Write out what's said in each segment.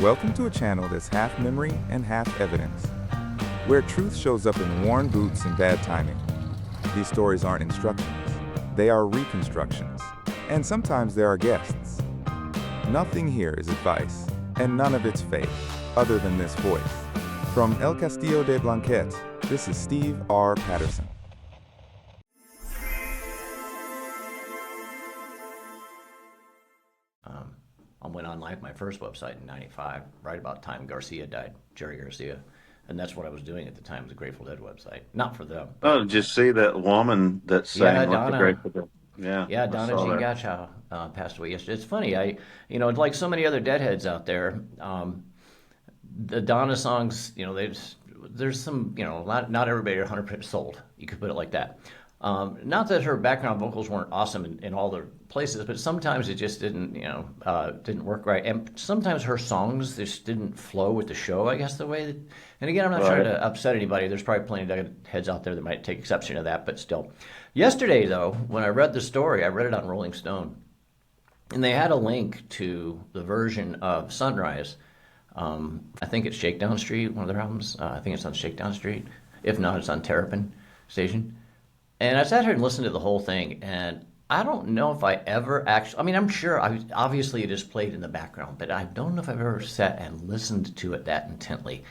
Welcome to a channel that's half memory and half evidence, where truth shows up in worn boots and bad timing. These stories aren't instructions, they are reconstructions, and sometimes there are guests. Nothing here is advice, and none of it's fake, other than this voice. From El Castillo de Blanquet, this is Steve R. Patterson. I went online, my first website in '95, right about the time Garcia died, Jerry Garcia. And that's what I was doing at the time, was a Grateful Dead website. Not for them. Oh, did you see that woman that sang with the Grateful Dead? Yeah, Donna Jean Gatchow passed away yesterday. It's funny, like so many other Deadheads out there, the Donna songs, there's some, not everybody are 100% sold. You could put it like that. Not that her background vocals weren't awesome in all the places, but sometimes it just didn't work right. And sometimes her songs just didn't flow with the show, I guess, the way that, and again, I'm not trying to upset anybody. There's probably plenty of heads out there that might take exception to that, but still. Yesterday, though, when I read the story, I read it on Rolling Stone, and they had a link to the version of Sunrise. I think it's Shakedown Street, one of their albums. I think it's on Shakedown Street. If not, it's on Terrapin Station. And I sat here and listened to the whole thing, and I don't know if I ever actually, I'm sure, obviously it is played in the background, but I don't know if I've ever sat and listened to it that intently.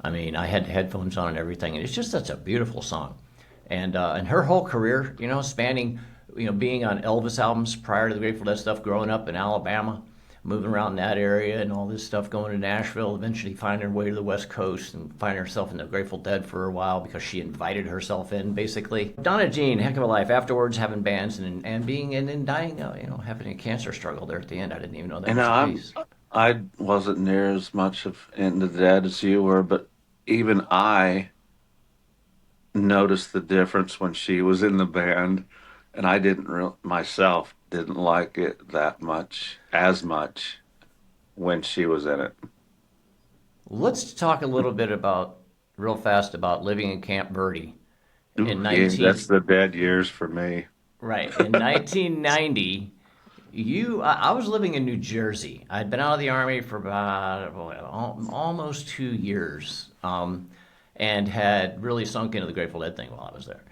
I had headphones on and everything, and it's just such a beautiful song. And her whole career, spanning, being on Elvis albums prior to the Grateful Dead stuff, growing up in Alabama, moving around that area and all this stuff, going to Nashville, eventually finding her way to the West Coast and finding herself in the Grateful Dead for a while because she invited herself in, basically. Donna Jean, heck of a life. Afterwards, having bands and being and then dying, having a cancer struggle there at the end. I didn't even know that was the case. I wasn't near as much into the Dead as you were, but even I noticed the difference when she was in the band, and I myself didn't like it as much when she was in it. Let's talk a little bit real fast about living in Camp Verde that's the Dead years for me. Right. In 1990, I was living in New Jersey. I'd been out of the Army for about almost 2 years, and had really sunk into the Grateful Dead thing while I was there.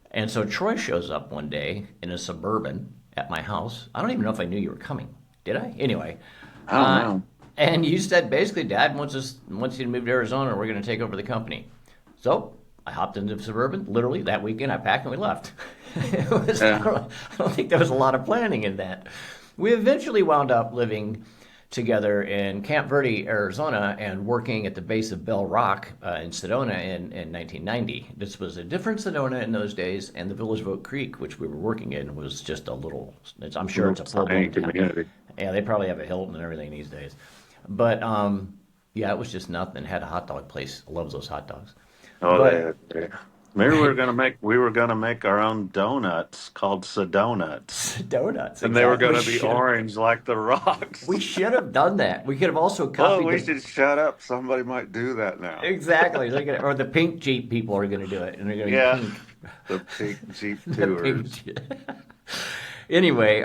And so Troy shows up one day in a Suburban at my house. I don't even know if I knew you were coming. Did I? Anyway. I don't know. And you said, basically, Dad wants you to move to Arizona, and we're going to take over the company. So I hopped into the Suburban. Literally, that weekend, I packed and we left. I don't think there was a lot of planning in that. We eventually wound up living together in Camp Verde, Arizona, and working at the base of Bell Rock in Sedona in 1990. This was a different Sedona in those days, and the Village of Oak Creek, which we were working in, was just a little, I'm sure it's a full-blown community. Yeah, they probably have a Hilton and everything these days. But, it was just nothing. It had a hot dog place. I love those hot dogs. Oh, maybe we were gonna make our own donuts called Sedonuts. Donuts, and they were gonna be orange like the rocks. We should have done that. We could have also copied. Oh, we should shut up. Somebody might do that now. Exactly. Or the pink Jeep people are gonna do it, and they're gonna be pink. The pink Jeep tours. Anyway,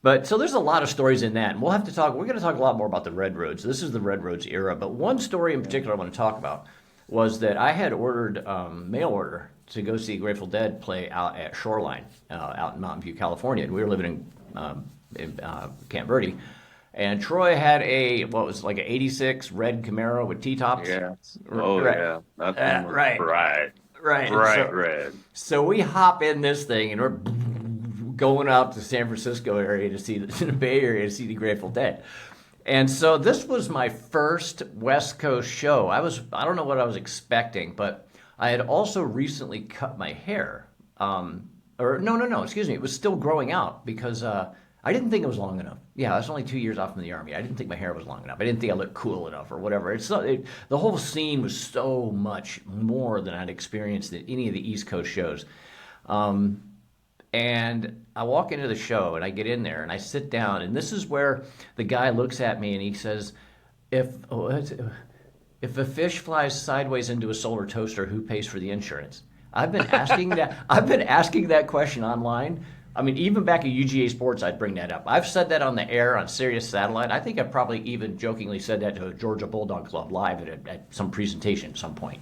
but so there's a lot of stories in that, and we're going to talk a lot more about the Red Roads. This is the Red Roads era, but one story in particular I want to talk about was that I had ordered mail order to go see Grateful Dead play out at Shoreline, out in Mountain View, California. And we were living in Camp Verde. And Troy had like an 86 red Camaro with T-tops. Yeah. Oh, right. Yeah. That thing was bright. Right. Bright red. So we hop in this thing, and we're going out to San Francisco area to see the Bay Area to see the Grateful Dead. And so this was my first West Coast show. I don't know what I was expecting, but I had also recently cut my hair. Excuse me. It was still growing out because I didn't think it was long enough. Yeah, I was only 2 years off from the Army. I didn't think my hair was long enough. I didn't think I looked cool enough or whatever. The whole scene was so much more than I'd experienced at any of the East Coast shows. And I walk into the show, and I get in there, and I sit down, and this is where the guy looks at me, and he says, if a fish flies sideways into a solar toaster, who pays for the insurance? I've been asking that question online I mean, even back at UGA Sports, I'd bring that up. I've said that on the air on Sirius Satellite. I think I've probably even jokingly said that to a Georgia Bulldog Club live at some presentation at some point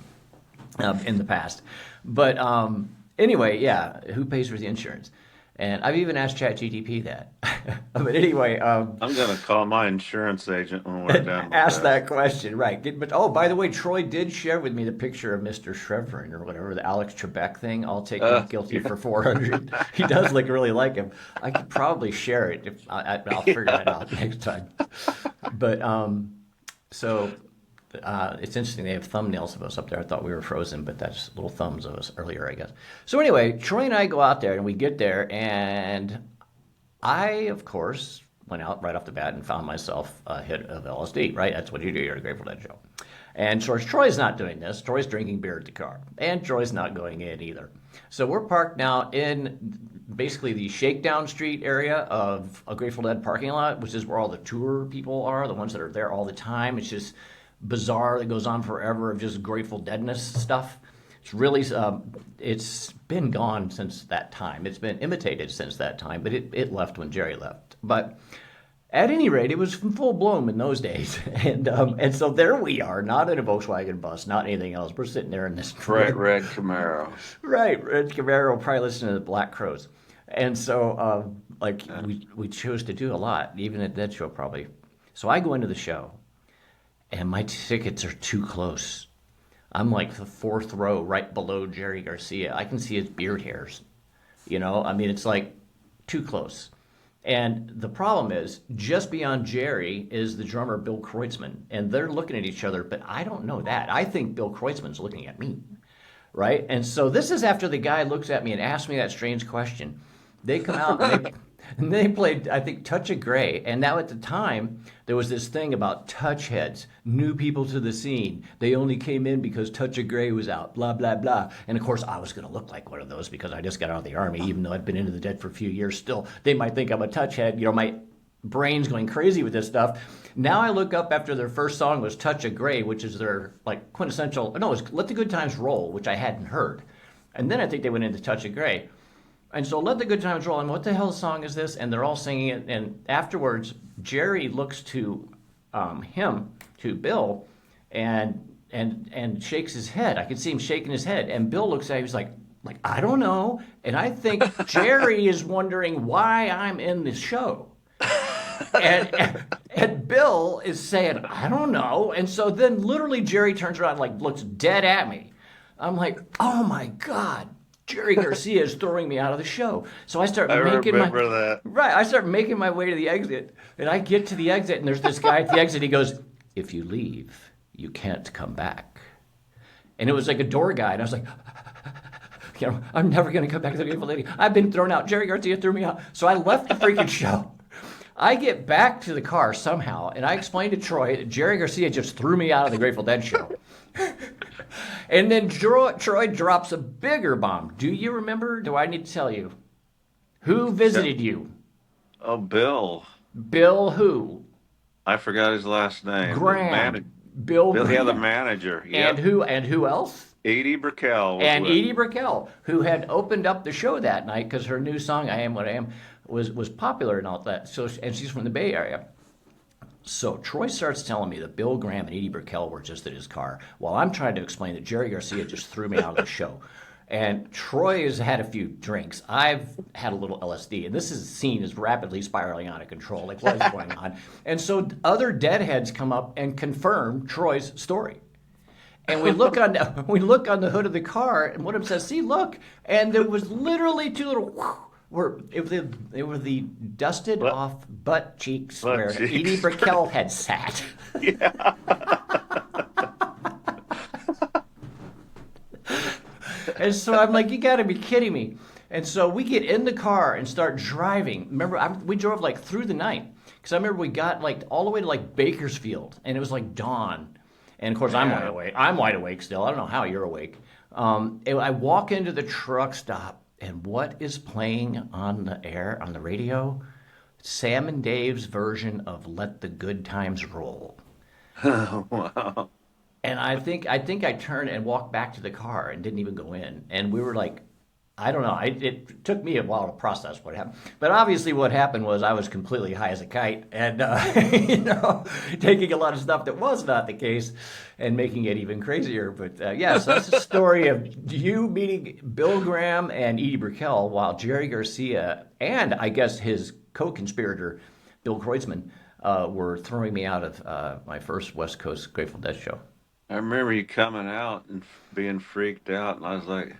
in the past. But anyway, yeah, who pays for the insurance? And I've even asked ChatGPT that. But anyway, I'm going to call my insurance agent when we're done with ask that question, right? But oh, by the way, Troy did share with me the picture of Mr. Shrevrin or whatever, the Alex Trebek thing. I'll take him guilty for 400. He does look really like him. I could probably share it. If I'll figure that out next time. But so. It's interesting. They have thumbnails of us up there. I thought we were frozen, but that's little thumbs of us earlier, I guess. So anyway, Troy and I go out there, and we get there, and I, of course, went out right off the bat and found myself a hit of LSD, right? That's what you do. You're a Grateful Dead show. And of course, Troy's not doing this. Troy's drinking beer at the car, and Troy's not going in either. So we're parked now in basically the Shakedown Street area of a Grateful Dead parking lot, which is where all the tour people are, the ones that are there all the time. It's just bizarre that goes on forever of just Grateful Deadness stuff. It's really, it's been gone since that time. It's been imitated since that time, but it left when Jerry left. But at any rate, it was full bloom in those days. And so there we are, not in a Volkswagen bus, not anything else. We're sitting there in this bright red Camaro. Right, red Camaro, probably listening to the Black Crowes. And so, we chose to do a lot, even at that show probably. So I go into the show, and my tickets are too close. I'm like the fourth row right below Jerry Garcia. I can see his beard hairs. I mean, it's like too close. And the problem is, just beyond Jerry is the drummer Bill Kreutzmann. And they're looking at each other, but I don't know that. I think Bill Kreutzmann's looking at me, right? And so this is after the guy looks at me and asks me that strange question. They come out and they played, I think, Touch of Grey. And now at the time, there was this thing about touch heads, new people to the scene. They only came in because Touch of Grey was out, blah, blah, blah. And of course, I was going to look like one of those because I just got out of the Army, even though I'd been into the Dead for a few years still. They might think I'm a touch head. My brain's going crazy with this stuff. Now I look up after their first song was Touch of Grey, which is their quintessential, no, it was Let the Good Times Roll, which I hadn't heard. And then I think they went into Touch of Grey. And so Let the Good Times Roll, and what the hell song is this? And they're all singing it, and afterwards, Jerry looks to to Bill, and shakes his head. I can see him shaking his head, and Bill looks at him, he's like, I don't know. And I think Jerry is wondering why I'm in the show. And Bill is saying, I don't know. And so then literally Jerry turns around and looks dead at me. I'm like, oh my God. Jerry Garcia is throwing me out of the show. So I start making my way to the exit. And I get to the exit, and there's this guy at the exit. He goes, if you leave, you can't come back. And it was like a door guy. And I was like, I'm never going to come back to the Grateful Lady. I've been thrown out. Jerry Garcia threw me out. So I left the freaking show. I get back to the car somehow, and I explained to Troy that Jerry Garcia just threw me out of the Grateful Dead show. And then Troy drops a bigger bomb. Do you remember? Do I need to tell you? Who visited you? Oh, Bill. Bill who? I forgot his last name. Graham. Bill Graham. Yeah, the manager. Yep. And who else? Edie Brickell. Edie Brickell, who had opened up the show that night because her new song, I Am What I Am, was popular and all that. So, and she's from the Bay Area. So Troy starts telling me that Bill Graham and Edie Brickell were just at his car while I'm trying to explain that Jerry Garcia just threw me out of the show. And Troy has had a few drinks. I've had a little LSD. And this scene is rapidly spiraling out of control. Like, what is going on? And so other deadheads come up and confirm Troy's story. And we look on the hood of the car, and one of them says, see, look. And there was literally two little... They were the dusted off butt cheeks where Edie Brickell had sat. Yeah. And so I'm like, you got to be kidding me. And so we get in the car and start driving. Remember, we drove through the night. Because I remember we got all the way to Bakersfield, and it was dawn. And of course, I'm wide awake. I'm wide awake still. I don't know how you're awake. And I walk into the truck stop. And what is playing on the air, on the radio? Sam and Dave's version of Let the Good Times Roll. Oh, wow. And I think I turned and walked back to the car and didn't even go in. And we were I don't know. It took me a while to process what happened. But obviously what happened was I was completely high as a kite and, taking a lot of stuff that was not the case and making it even crazier. But so that's the story of you meeting Bill Graham and Edie Brickell while Jerry Garcia and I guess his co-conspirator, Bill Kreutzmann, were throwing me out of my first West Coast Grateful Dead show. I remember you coming out and being freaked out, and I was like,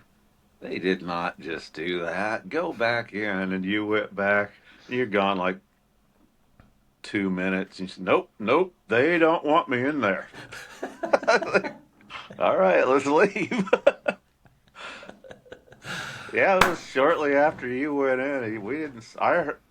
they did not just do that. Go back in. And you went back. And you're gone like 2 minutes. And you said, nope, they don't want me in there. All right, let's leave. Yeah, it was shortly after you went in. We didn't.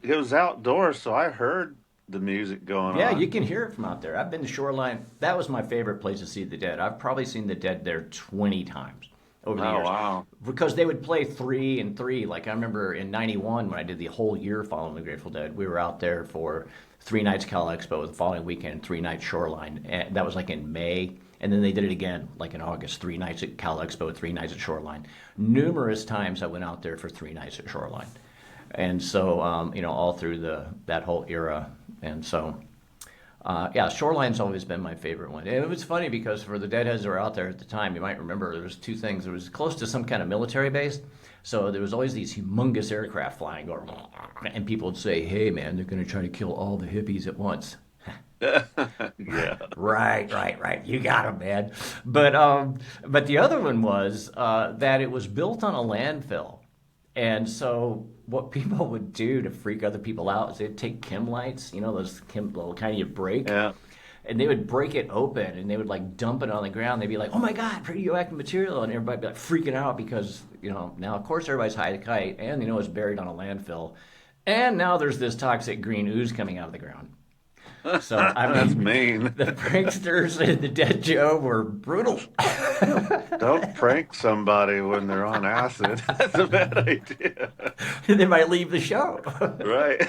It was outdoors, so I heard the music going on. Yeah, you can hear it from out there. I've been to Shoreline. That was my favorite place to see the Dead. I've probably seen the Dead there 20 times over the years. Oh, wow. Because they would play 3 and 3. Like I remember in 91 when I did the whole year following the Grateful Dead, we were out there for 3 nights Cal Expo, the following weekend, 3 nights Shoreline. And that was like in May. And then they did it again, like in August, 3 nights at Cal Expo, 3 nights at Shoreline. Numerous times I went out there for 3 nights at Shoreline. And so, all through that whole era. And so, Shoreline's always been my favorite one. And it was funny because for the Deadheads that were out there at the time, you might remember there was 2 things. It was close to some kind of military base. So there was always these humongous aircraft flying going, and people would say, hey, man, they're going to try to kill all the hippies at once. Yeah. Right. You got him, man. But the other one was that it was built on a landfill. And so what people would do to freak other people out is they'd take chem lights, those chem little kind you break. Yeah. And they would break it open and they would like dump it on the ground. They'd be like, oh my God, radioactive material. And everybody'd be like freaking out because, now of course everybody's high as a kite and it's buried on a landfill. And now there's this toxic green ooze coming out of the ground. So that's mean. The pranksters and the Dead Joe were brutal. Don't prank somebody when they're on acid. That's a bad idea. They might leave the show. Right.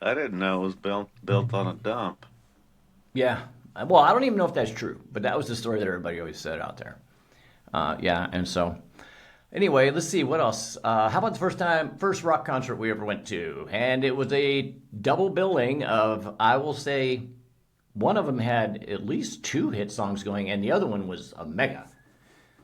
I didn't know it was built on a dump. Yeah. Well, I don't even know if that's true, but that was the story that everybody always said out there. And so. Anyway, let's see, what else? How about the first rock concert we ever went to? And it was a double billing of, I will say, one of them had at least 2 hit songs going, and the other one was a mega.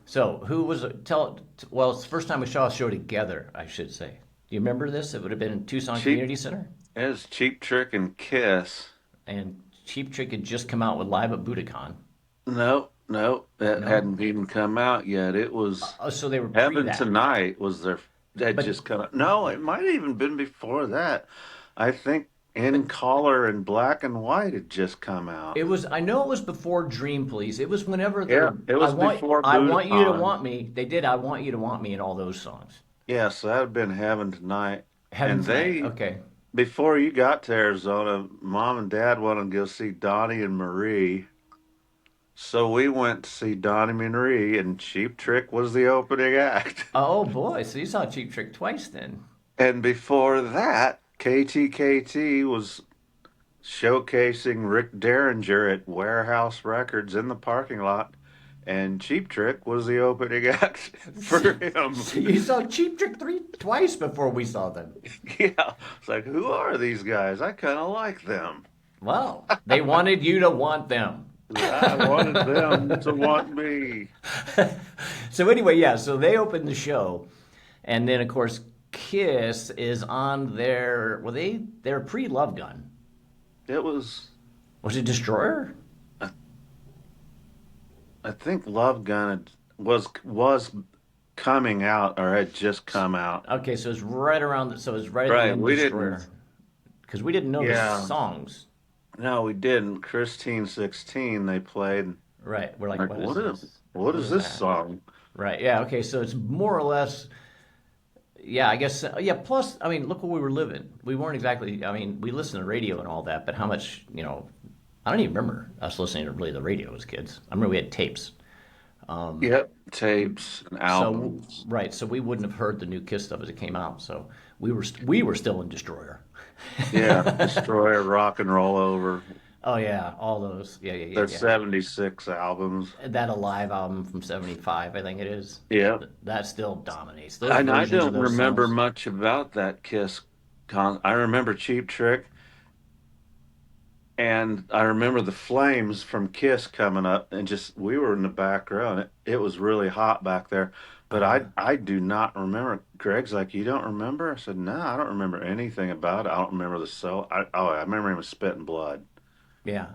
So, who was it's the first time we saw a show together, I should say. Do you remember this? It would have been in Tucson Community Center. It was Cheap Trick and Kiss. And Cheap Trick had just come out with Live at Budokan. No, that hadn't even come out yet. It was. So they were Heaven Tonight was their. That just come out. No, it might have even been before that. I think In Color and Black and White had just come out. It was. I know it was before Dream Police. It was whenever. It was before. I Want You to Want Me. They did I Want You to Want Me in all those songs. Yeah, so that had been Heaven Tonight. Okay. Before you got to Arizona, Mom and Dad wanted to go see Donnie and Marie. So we went to see Donnie and Marie, and Cheap Trick was the opening act. Oh, boy. So you saw Cheap Trick twice then. And before that, KTKT was showcasing Rick Derringer at Warehouse Records in the parking lot, and Cheap Trick was the opening act for him. So you saw Cheap Trick twice before we saw them. Yeah. It's like, who are these guys? I kind of like them. Well, they wanted you to want them. I wanted them to want me. So anyway, so they opened the show, and then of course Kiss is on their their pre-Love Gun. It was it Destroyer? I think Love Gun was coming out or had just come out. Okay, so it's right around. It was right at the Destroyer because we didn't know the songs. No, we didn't. Christine 16 they played. Right. We're like what is this song? Right. Yeah. Okay. So it's more or less. Yeah, I guess. Yeah. Plus, I mean, look what we were living. We weren't exactly. I mean, we listened to radio and all that, but how much? I don't even remember us listening to really the radio as kids. I remember we had tapes. Yep, tapes and albums. So we wouldn't have heard the new Kiss stuff as it came out. So we were still in Destroyer. Yeah, Destroyer, Rock and Roll Over. Oh yeah, all those. Yeah, yeah, yeah, Their yeah. 76 albums. That Alive album from '75, I think it is. Yeah. That still dominates. Those And I versions of don't those remember songs. much about that Kiss I remember Cheap Trick, and I remember the Flames from Kiss coming up, and just we were in the back row, and it was really hot back there. But I do not remember. Greg's like, you don't remember? I said, no, I don't remember anything about it. I don't remember the solo. I remember him spitting blood. Yeah.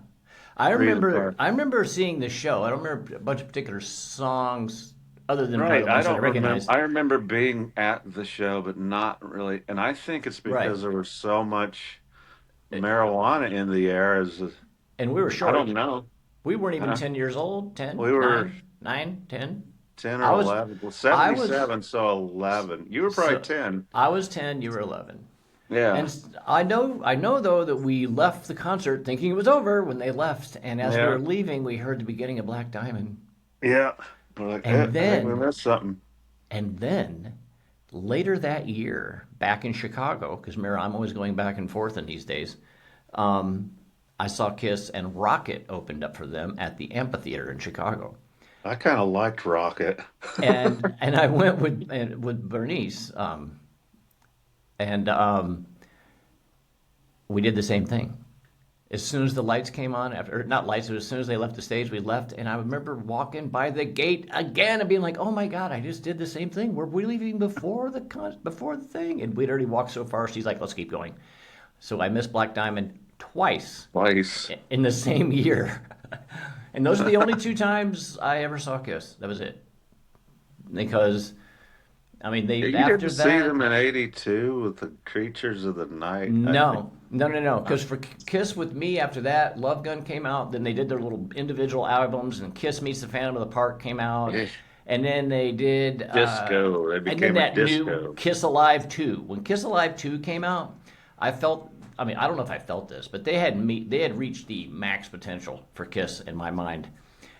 I Breathing remember fire. I remember seeing the show. I don't remember a bunch of particular songs other than probably Right. the I ones that I don't remember. recognized. I remember being at the show, but not really. And I think it's Right. because there was so much marijuana in the air. And we were I don't short. know. We weren't even Huh? 10 years old. 10, We were 9, 9, 10. 10 I or was 11. Well, I was 77, so 11. You were probably so 10. I was 10, you were 11. Yeah. And I know though that we left the concert thinking it was over when they left, and as we Yeah. were leaving, we heard the beginning of Black Diamond. Yeah. We're like, And I think we then missed something. and then later that year, back in Chicago, because remember I'm always going back and forth in these days. I saw Kiss and Rocket opened up for them at the Amphitheatre in Chicago. I kind of liked Rocket. And I went with Bernice, and we did the same thing. As soon as the lights came on, or not lights, but as soon as they left the stage, we left. And I remember walking by the gate again and being like, "Oh my God, I just did the same thing. Were we leaving before before the thing?" And we'd already walked so far. She's like, "Let's keep going." So I missed Black Diamond twice Twice. in the same year. And those are the only two times I ever saw Kiss. That was it. Because, I mean, You after didn't see that. them in 82 with the Creatures of the Night. I think. No. Because for Kiss with me, after that, Love Gun came out. Then they did their little individual albums, and Kiss Meets the Phantom of the Park came out. Yeah. And then they did Disco. They and then became a that disco. new Kiss Alive 2. When Kiss Alive 2 came out, I felt. I mean, I don't know if I felt this, but they had reached the max potential for Kiss in my mind.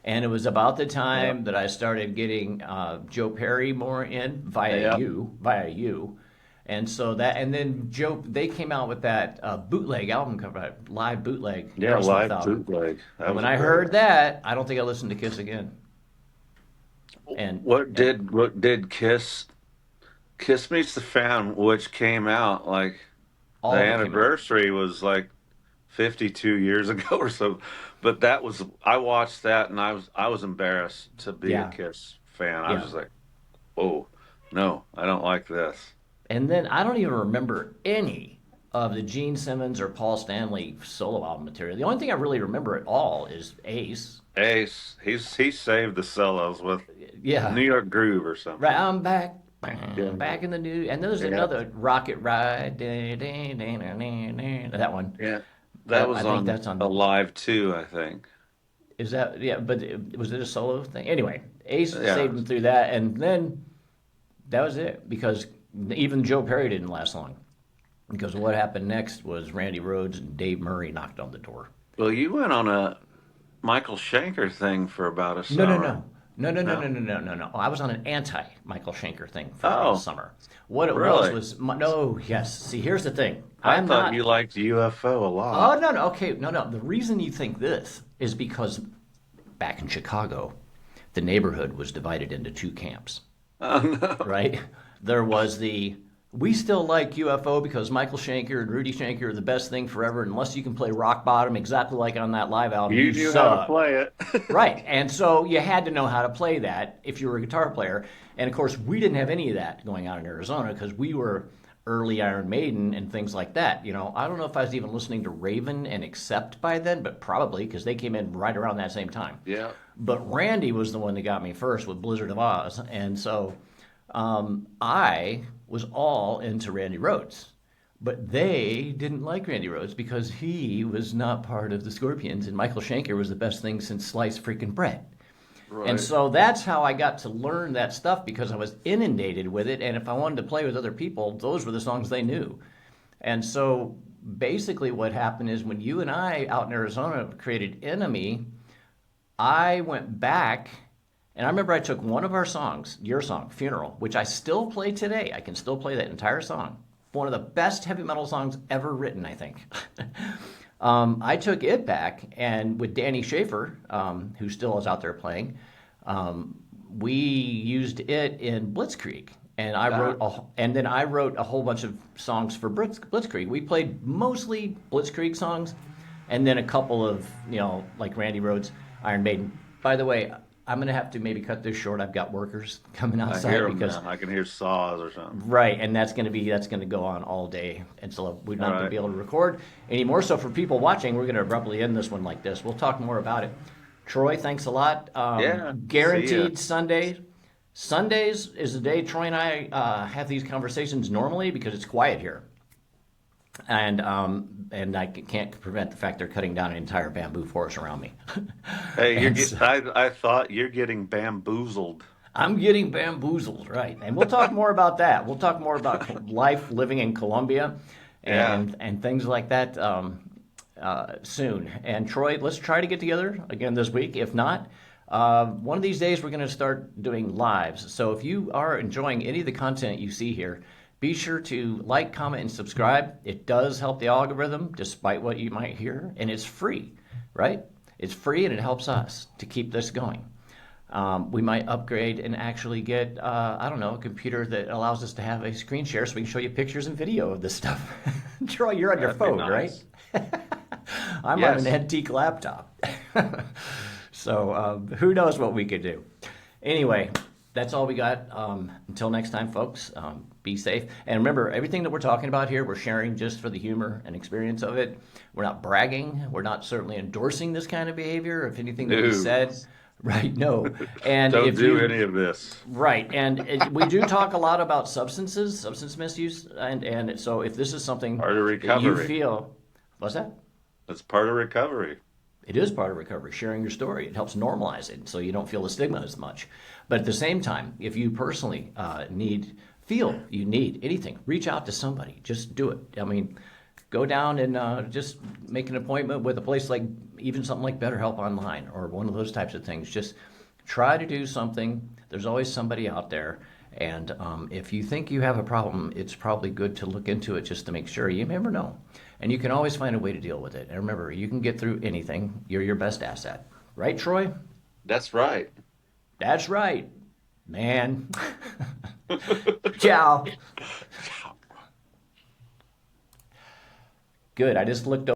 And it was about the time that I started getting Joe Perry more in via you. And so and then they came out with that bootleg album cover, live bootleg. Yeah, Aerosmith live album. bootleg. And when I heard that, I don't think I listened to Kiss again. And What did Kiss Meets the Phantom, which came out like all the of it came out. anniversary was like 52 years ago or so, but I watched that and I was embarrassed to be Yeah. a Kiss fan. I was Yeah. just like, oh no, I don't like this. And then I don't even remember any of the Gene Simmons or Paul Stanley solo album material. The only thing I really remember at all is Ace. Ace, he saved the solos with Yeah. New York Groove or something. Right, I'm back. Yeah. Back in the new. And there's Yeah. another Rocket Ride. That one. Yeah, that was I think on that's on. Alive too, I think. Is that, yeah, but was it a solo thing? Anyway, Ace Yeah. saved him through that. And then that was it. Because even Joe Perry didn't last long. Because what happened next was Randy Rhoads and Dave Murray knocked on the door. Well, you went on a Michael Schenker thing for about a No, summer. no. I was on an anti-Michael Schenker thing for Oh. the summer. What it Really? was yes. See, here's the thing. I I'm thought not. you liked UFO a Oh lot. no. Okay, no. The reason you think this is because back in Chicago, the neighborhood was divided into two camps. Oh, no. Right? There was we still like UFO because Michael Schenker and Rudy Schenker are the best thing forever, unless you can play Rock Bottom exactly like on that live album. You knew how suck. to play it. Right. And so you had to know how to play that if you were a guitar player. And of course, we didn't have any of that going on in Arizona because we were early Iron Maiden and things like that. You know, I don't know if I was even listening to Raven and Accept by then, but probably because they came in right around that same time. Yeah. But Randy was the one that got me first with Blizzard of Oz. And so I was all into Randy Rhoads. But they didn't like Randy Rhoads because he was not part of the Scorpions, and Michael Schenker was the best thing since sliced freaking bread. Right. And so that's how I got to learn that stuff because I was inundated with it, and if I wanted to play with other people, those were the songs they knew. And so basically what happened is when you and I out in Arizona created Enemy, I went back, and I remember I took one of our songs, your song, Funeral, which I still play today. I can still play that entire song. One of the best heavy metal songs ever written, I think. I took it back, and with Danny Schaefer, who still is out there playing, we used it in Blitzkrieg. And then I wrote a whole bunch of songs for Blitzkrieg. We played mostly Blitzkrieg songs, and then a couple of, like Randy Rhoads, Iron Maiden. By the way, I'm gonna have to maybe cut this short. I've got workers coming outside I hear 'em because now. I can hear saws or something. right, and that's gonna go on all day, and so we're not gonna be able to record anymore. So for people watching, we're gonna abruptly end this one like this. We'll talk more about it. Troy, thanks a lot. Yeah, Guaranteed Sunday. Sundays is the day Troy and I have these conversations normally because it's quiet here, and I can't prevent the fact they're cutting down an entire bamboo forest around me. Hey, I thought you're getting bamboozled. I'm getting bamboozled, right? And we'll talk more about that. We'll talk more about life living in Colombia and things like that soon. And Troy, let's try to get together again this week. If not, one of these days we're going to start doing lives. So if you are enjoying any of the content you see here, be sure to like, comment, and subscribe. It does help the algorithm, despite what you might hear, and it's free, right? It's free, and it helps us to keep this going. We might upgrade and actually get, a computer that allows us to have a screen share so we can show you pictures and video of this stuff. Troy, you're on your phone, nice. Right? I'm on an antique laptop. So who knows what we could do. Anyway, that's all we got. Until next time, folks, be safe. And remember, everything that we're talking about here, we're sharing just for the humor and experience of it. We're not bragging. We're not certainly endorsing this kind of behavior. If anything that we said, right, no. And don't do any of this. Right. And we do talk a lot about substance misuse. And so if this is something part of recovery. That you feel, what's that? That's part of recovery. It is part of recovery, sharing your story. It helps normalize it so you don't feel the stigma as much. But at the same time, if you personally feel you need anything, reach out to somebody. Just do it. I mean, go down and just make an appointment with a place like even something like BetterHelp Online or one of those types of things. Just try to do something. There's always somebody out there. And if you think you have a problem, it's probably good to look into it just to make sure. You never know. And you can always find a way to deal with it. And remember, you can get through anything. You're your best asset. Right, Troy? That's right. That's right, man. Ciao. Good. I just looked over.